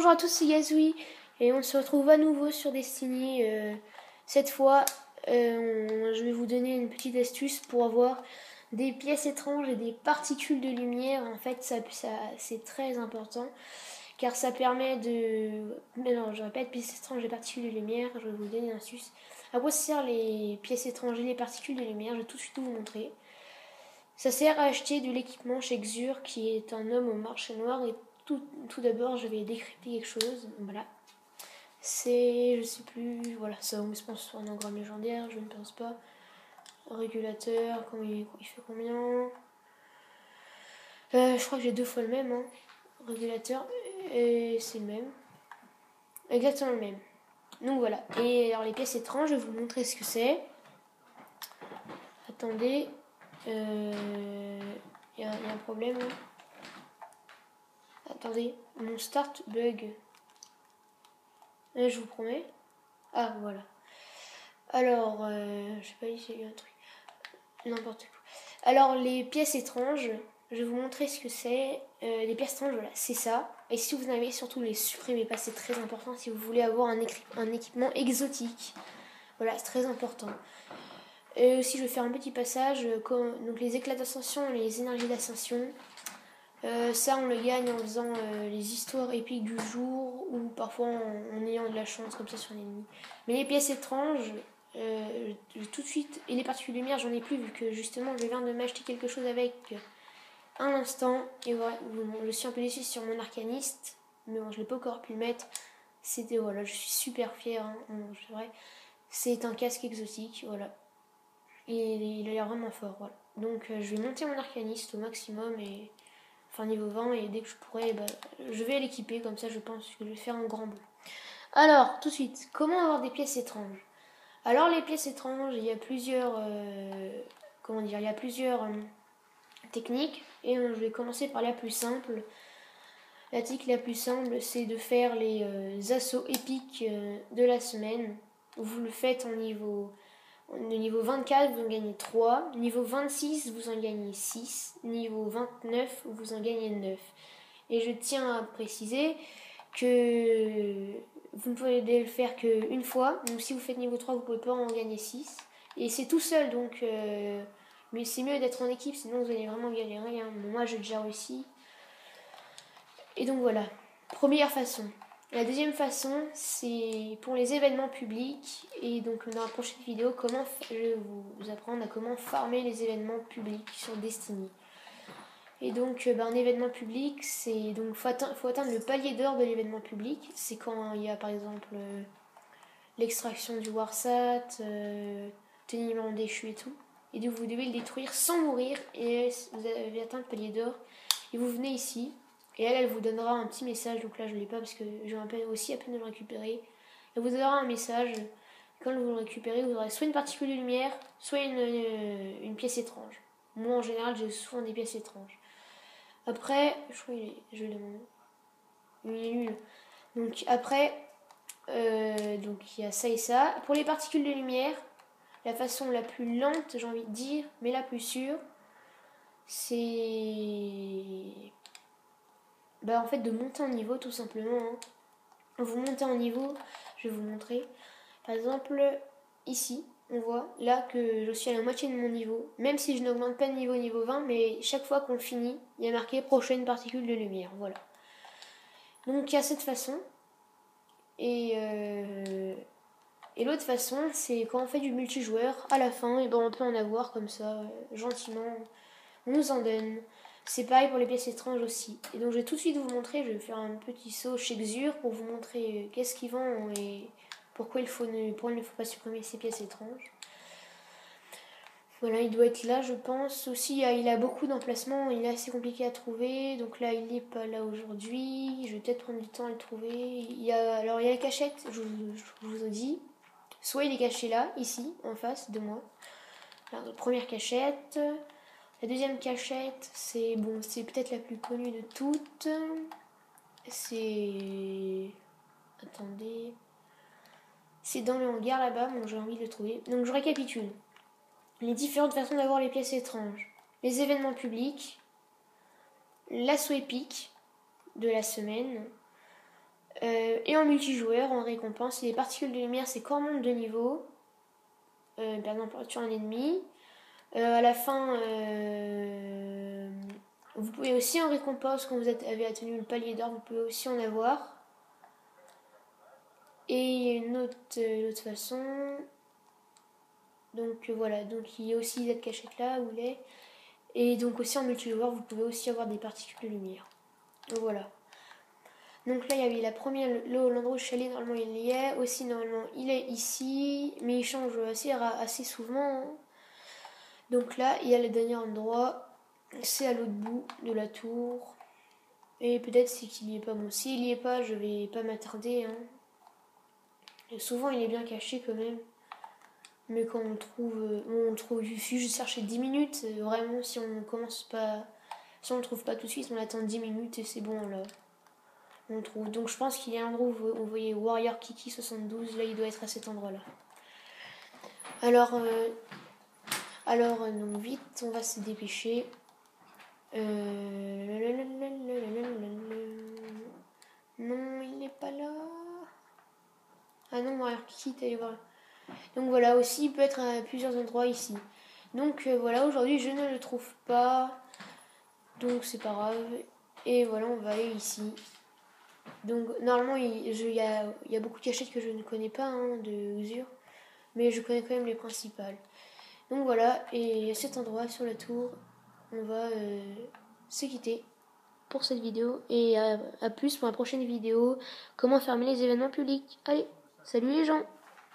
Bonjour à tous, c'est Yasui et on se retrouve à nouveau sur Destiny. Cette fois, je vais vous donner une petite astuce pour avoir des pièces étranges et des particules de lumière. En fait, ça c'est très important car ça permet de... Non, je répète, pièces étranges et particules de lumière. Je vais vous donner une astuce. À quoi servent les pièces étranges et les particules de lumière? Je vais tout de suite vous montrer. Ça sert à acheter de l'équipement chez Xur, qui est un homme au marché noir. Et tout d'abord, je vais décrypter quelque chose. Voilà. C'est, je sais plus, voilà, ça, je pense sur un engramme légendaire, je ne pense pas. Régulateur, il fait combien? Je crois que j'ai 2 fois le même, hein. Régulateur, et c'est le même. Exactement le même. Donc voilà. Et alors les pièces étranges, je vais vous montrer ce que c'est. Attendez. Il y a un problème. Attendez, mon start bug. Je vous promets. Ah, voilà. Alors, je sais pas, ici il y a un truc. N'importe quoi. Alors, les pièces étranges, je vais vous montrer ce que c'est. Les pièces étranges, voilà, c'est ça. Et si vous en avez, surtout les supprimez pas, c'est très important si vous voulez avoir un équipement exotique. Voilà, c'est très important. Et aussi, je vais faire un petit passage. Donc, les éclats d'ascension et les énergies d'ascension. Ça, on le gagne en faisant les histoires épiques du jour ou parfois en ayant de la chance comme ça sur l'ennemi. Mais les pièces étranges, tout de suite, et les particules de lumière, j'en ai plus vu que justement je viens de m'acheter quelque chose avec un instant. Et voilà, je suis un peu déçue sur mon arcaniste, mais bon, je l'ai pas encore pu le mettre. C'était, voilà, je suis super fière, hein, c'est vrai. C'est un casque exotique, voilà. Et il a l'air vraiment fort, voilà. Donc je vais monter mon arcaniste au maximum et... Enfin niveau 20 et dès que je pourrai, je vais l'équiper, comme ça je pense que je vais faire un grand bond. Alors, tout de suite, comment avoir des pièces étranges? Alors les pièces étranges, il y a plusieurs, il y a plusieurs techniques et je vais commencer par la plus simple. La technique la plus simple, c'est de faire les assauts épiques de la semaine. Vous le faites niveau 24, vous en gagnez 3. Niveau 26, vous en gagnez 6. Niveau 29, vous en gagnez 9. Et je tiens à préciser que vous ne pouvez le faire qu'une fois. Donc si vous faites niveau 3, vous ne pouvez pas en gagner 6. Et c'est tout seul, donc... mais c'est mieux d'être en équipe, sinon vous allez vraiment galérer. Hein. Bon, moi, j'ai déjà réussi. Et donc voilà. Première façon. La deuxième façon, c'est pour les événements publics. Et donc dans la prochaine vidéo, je vais vous apprendre à comment farmer les événements publics sur Destiny. Et donc un événement public, c'est donc faut atteindre le palier d'or de l'événement public. C'est quand il y a par exemple l'extraction du Warsat, teniment déchu et tout. Et donc vous devez le détruire sans mourir. Et vous avez atteint le palier d'or. Et vous venez ici. Et elle vous donnera un petit message. Donc là je ne l'ai pas parce que j'ai aussi à peine de le récupérer. Elle vous donnera un message. Quand vous le récupérez, vous aurez soit une particule de lumière, soit une pièce étrange. Moi en général j'ai souvent des pièces étranges. Après, je crois je l'ai il est nul. Donc après, donc il y a ça et ça. Pour les particules de lumière, la façon la plus lente, j'ai envie de dire, mais la plus sûre, c'est en fait de monter en niveau tout simplement. Hein. Vous montez en niveau, je vais vous montrer. Par exemple, ici, on voit là que je suis à la moitié de mon niveau, même si je n'augmente pas de niveau 20, mais chaque fois qu'on finit, il y a marqué prochaine particule de lumière, voilà. Donc il y a cette façon, et l'autre façon, c'est quand on fait du multijoueur, à la fin, et on peut en avoir comme ça, gentiment, on nous en donne. C'est pareil pour les pièces étranges aussi. Et donc je vais tout de suite vous montrer, je vais faire un petit saut chez Xur pour vous montrer qu'est-ce qu'ils vendent et pourquoi il ne faut pas supprimer ces pièces étranges. Voilà, il doit être là, je pense. Aussi, il a beaucoup d'emplacements, il est assez compliqué à trouver. Donc là, il n'est pas là aujourd'hui. Je vais peut-être prendre du temps à le trouver. Il y a la cachette, je vous ai dit. Soit il est caché là, ici, en face de moi. Alors, la première cachette. La deuxième cachette, c'est peut-être la plus connue de toutes. C'est... Attendez... C'est dans le hangar là-bas, bon, j'ai envie de le trouver. Donc je récapitule. Les différentes façons d'avoir les pièces étranges. Les événements publics. L'assaut épique de la semaine. Et en multijoueur, en récompense, les particules de lumière, c'est quand on monte de niveau. Par exemple, sur un ennemi. À la fin, vous pouvez aussi en récompense, quand vous avez atteint le palier d'or, vous pouvez aussi en avoir. Et une autre façon. Donc voilà, donc il y a aussi cette cachette là où il est. Et donc aussi en multijoueur, vous pouvez aussi avoir des particules de lumière. Donc voilà. Donc là, il y avait la première, l'endroit où je suis allée, normalement il y est. Aussi, normalement, il est ici, mais il change assez souvent. Donc là, il y a le dernier endroit, c'est à l'autre bout de la tour. Et peut-être c'est qu'il n'y est pas. Bon, s'il n'y est pas, je vais pas m'attarder. Hein. Et souvent, il est bien caché quand même. Mais quand on le trouve, il suffit juste chercher 10 minutes. Vraiment, si on commence pas, si on le trouve pas tout de suite, on attend 10 minutes et c'est bon là. On le trouve. Donc je pense qu'il y a un endroit où vous voyez Warrior Kiki 72, là il doit être à cet endroit là. Alors, donc vite, on va se dépêcher. Non, il n'est pas là. Ah non, Warrior Kiki, t'es allé voir. Donc voilà, aussi il peut être à plusieurs endroits ici. Donc voilà, aujourd'hui je ne le trouve pas. Donc c'est pas grave. Et voilà, on va aller ici. Donc normalement il y a beaucoup de cachettes que je ne connais pas hein, de Usure. Mais je connais quand même les principales. Donc voilà, et à cet endroit sur la tour, on va se quitter pour cette vidéo. Et à plus pour la prochaine vidéo, comment fermer les événements publics. Allez, salut les gens!